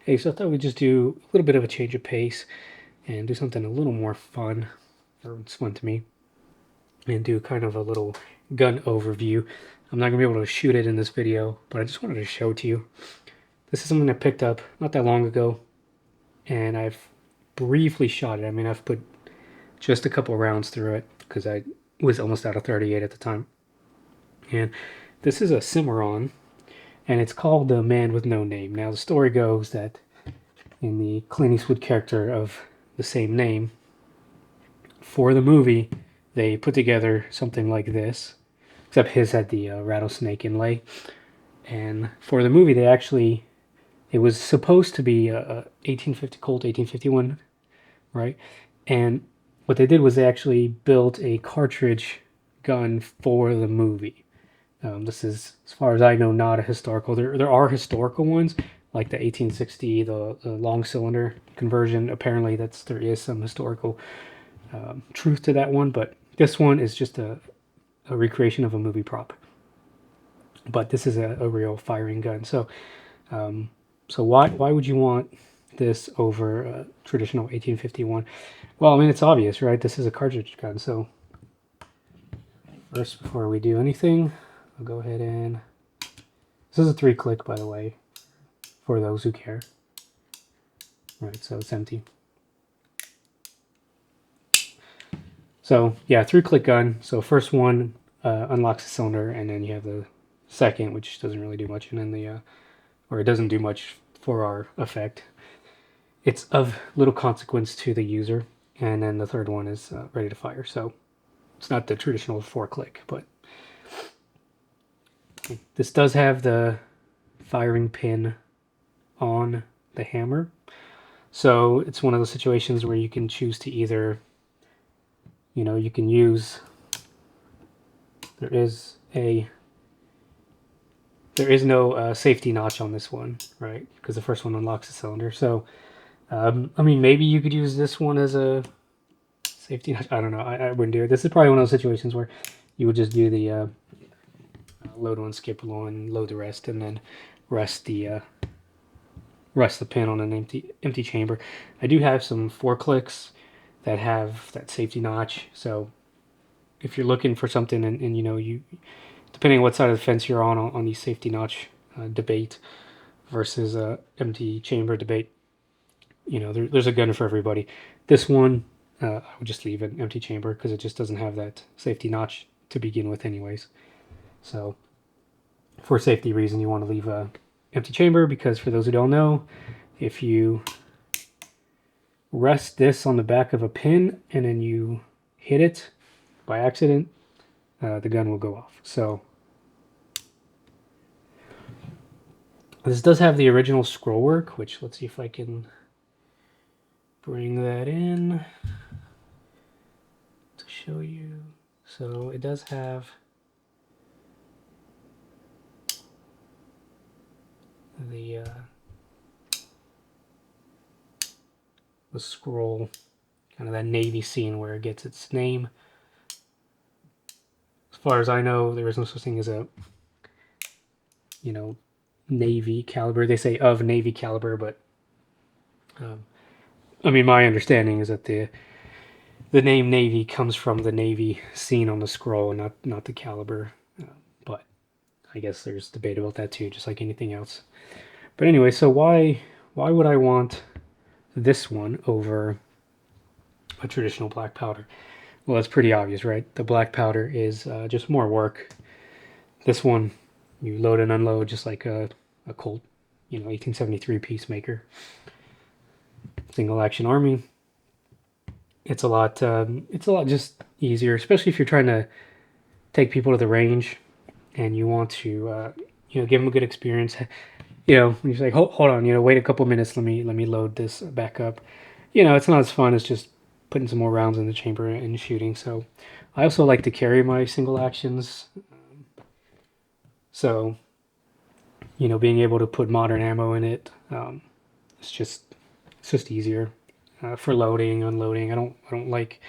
Hey, so I thought we'd just do a little bit of a change of pace and do something a little more fun, or it's fun to me, and do kind of a little gun overview. I'm not gonna be able to shoot it in this video, but I just wanted to show it to you. This is something I picked up not that long ago, and I've briefly shot it. I mean, I've put just a couple rounds through it because I was almost out of 38 at the time. And this is a Cimarron, and it's called The Man with No Name. Now, the story goes that in the Clint Eastwood character of the same name, for the movie, they put together something like this, except his had the rattlesnake inlay. And for the movie, it was supposed to be a 1850 Colt 1851, right? And what they did was they actually built a cartridge gun for the movie. This is, as far as I know, not a historical. There are historical ones, like the 1860, the long cylinder conversion. Apparently, there is some historical truth to that one, but this one is just a recreation of a movie prop. But this is a real firing gun. So why would you want this over a traditional 1851? Well, I mean, it's obvious, right? This is a cartridge gun. So first, before we do anything, I'll go ahead and this is a 3-click, by the way, for those who care. Right, so it's empty. So yeah, 3-click gun. So first one unlocks the cylinder, and then you have the second, which doesn't really do much, and then or it doesn't do much for our effect. It's of little consequence to the user, and then the third one is ready to fire. So it's not the traditional 4-click, but this does have the firing pin on the hammer. So it's one of those situations where you can choose to either, you can use, there is no safety notch on this one, right? Because the first one unlocks the cylinder. So, I mean, maybe you could use this one as a safety notch. I don't know. I wouldn't do it. This is probably one of those situations where you would just do the load one, skip one, load the rest, and then rest the pin on an empty chamber. I do have some 4-clicks that have that safety notch. So if you're looking for something, and you depending on what side of the fence you're on the safety notch debate versus empty chamber debate, there's a gun for everybody. This one, I would just leave an empty chamber because it just doesn't have that safety notch to begin with, anyways. So, for safety reason, you want to leave a empty chamber because, for those who don't know, if you rest this on the back of a pin and then you hit it by accident, the gun will go off. So this does have the original scroll work, which let's see if I can bring that in to show you. So it does have the scroll, kind of that Navy scene where it gets its name. As far as I know, there is no such thing as a Navy caliber. They say of Navy caliber, but I mean, my understanding is that the name Navy comes from the Navy scene on the scroll, and not the caliber. But I guess there's debate about that too, just like anything else. But anyway, so why would I want this one over a traditional black powder? Well, it's pretty obvious, right? The black powder is just more work. This one, you load and unload just like a Colt, 1873 Peacemaker, single action army. It's a lot just easier, especially if you're trying to take people to the range and you want to give them a good experience. When you're like, hold on, wait a couple minutes, let me load this back up. It's not as fun as just putting some more rounds in the chamber and shooting. So I also like to carry my single actions. So being able to put modern ammo in it, it's just easier for loading, unloading. I don't like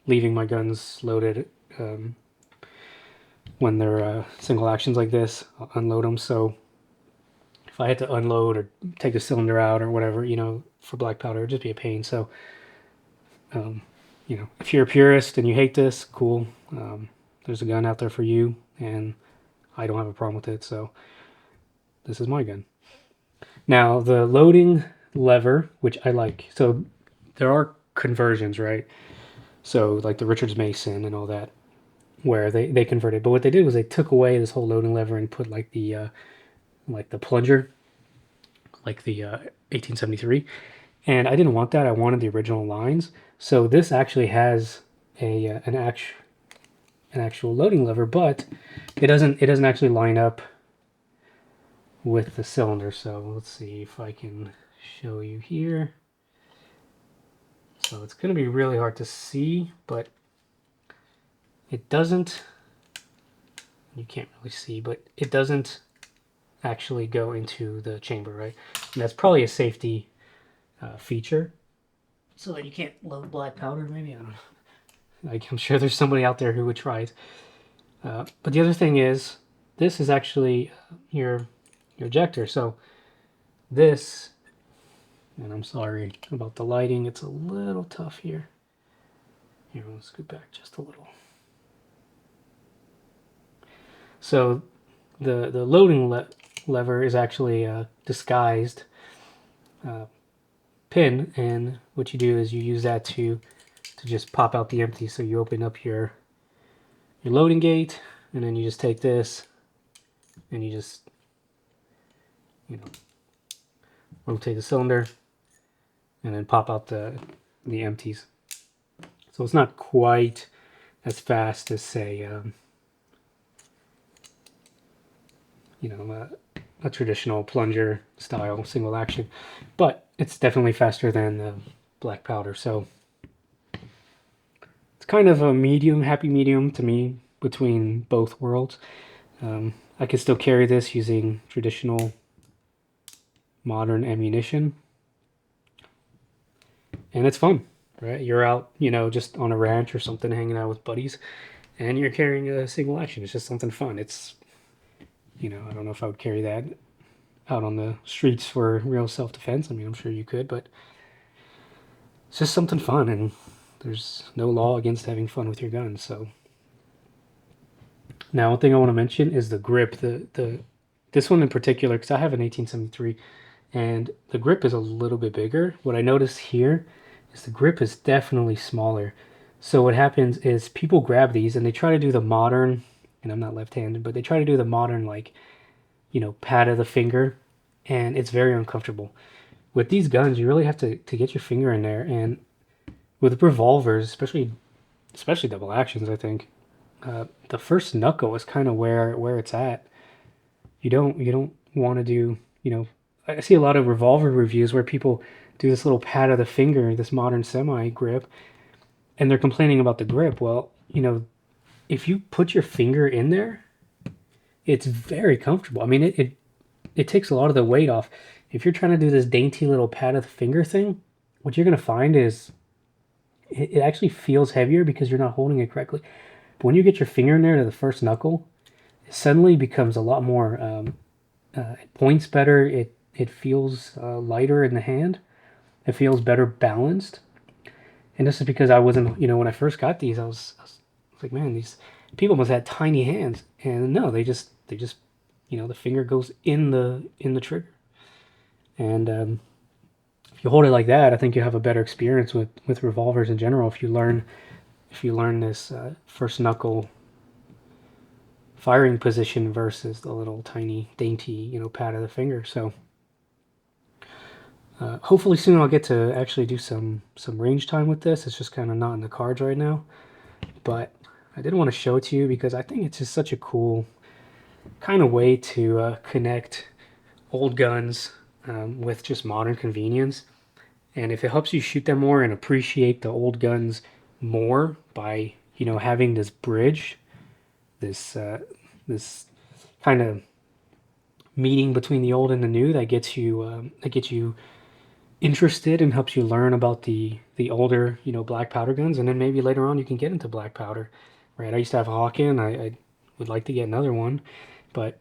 leaving my guns loaded when they're single actions like this. I'll unload them. So if I had to unload or take the cylinder out or whatever, for black powder, it'd just be a pain. So, um, if you're a purist and you hate this, cool. There's a gun out there for you, and I don't have a problem with it. So this is my gun. Now the loading lever, which I like. So there are conversions, right? So like the Richards Mason and all that, where they converted. But what they did was they took away this whole loading lever and put like the plunger, like the 1873. And I didn't want that. I wanted the original lines. So this actually has a an actual loading lever, but it doesn't actually line up with the cylinder. So let's see if I can show you here. So it's going to be really hard to see, but it doesn't, you can't really see, but it doesn't actually go into the chamber, right? And that's probably a safety feature, so that you can't load black powder, maybe, I don't know. Like, I'm sure there's somebody out there who would try it. But the other thing is, this is actually your ejector. So this, and I'm sorry about the lighting, it's a little tough here. Here, we'll scoot back just a little. So the loading lever is actually a disguised pin, and what you do is you use that to just pop out the empty. So you open up your loading gate, and then you just take this and you just rotate the cylinder and then pop out the empties. So it's not quite as fast as, say, a traditional plunger style single action, but it's definitely faster than the black powder. So it's kind of a happy medium to me between both worlds. I can still carry this using traditional modern ammunition, and it's fun, right? You're out, just on a ranch or something, hanging out with buddies, and you're carrying a single action. It's just something fun. It's, I don't know if I would carry that out on the streets for real self-defense. I mean, I'm sure you could, but it's just something fun, and there's no law against having fun with your gun. So now, one thing I want to mention is the grip. This one in particular, because I have an 1873, and the grip is a little bit bigger. What I notice here is the grip is definitely smaller. So what happens is people grab these and they try to do the modern, and I'm not left-handed, but they try to do the modern, like, pat of the finger, and it's very uncomfortable. With these guns, you really have to get your finger in there, and with revolvers, especially double actions, I think, the first knuckle is kind of where it's at. You don't want to do, I see a lot of revolver reviews where people do this little pat of the finger, this modern semi grip, and they're complaining about the grip. Well, if you put your finger in there, it's very comfortable. I mean, it takes a lot of the weight off. If you're trying to do this dainty little pat of the finger thing, what you're going to find is it actually feels heavier because you're not holding it correctly. But when you get your finger in there to the first knuckle, it suddenly becomes a lot more, it points better. It feels lighter in the hand. It feels better balanced. And this is because I wasn't, when I first got these, I was like, man, these people must have had tiny hands. And no, they just, the finger goes in the trigger. And if you hold it like that, I think you have a better experience with revolvers in general. If you learn this first knuckle firing position versus the little tiny dainty, pat of the finger. So hopefully soon I'll get to actually do some range time with this. It's just kind of not in the cards right now, but I did want to show it to you because I think it's just such a cool kind of way to connect old guns with just modern convenience. And if it helps you shoot them more and appreciate the old guns more by, having this bridge, this kind of meeting between the old and the new, that gets you interested and helps you learn about the older, black powder guns, and then maybe later on you can get into black powder, right? I used to have a Hawken. I would like to get another one, but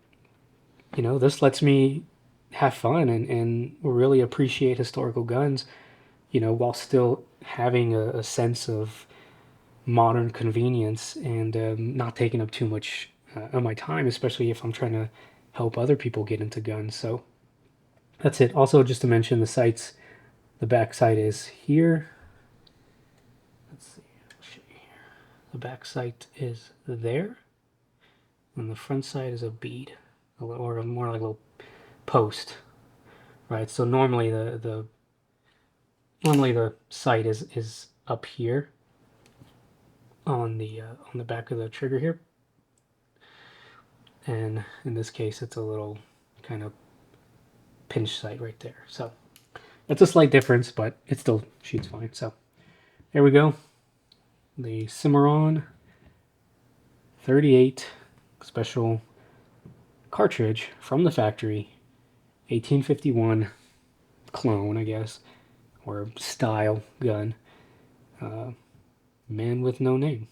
this lets me have fun and really appreciate historical guns, while still having a sense of modern convenience and not taking up too much of my time, especially if I'm trying to help other people get into guns. So that's it. Also, just to mention the sights, the back sight is here. Let's see, I'll show you here. The back sight is there, and the front sight is a bead, or more like a little post, right? So normally the sight is up here on the back of the trigger here, and in this case it's a little kind of pinch sight right there. So that's a slight difference, but it still shoots fine. So there we go. The Cimarron 38 special cartridge from the factory, 1851 clone, I guess, or style gun. Man with no name.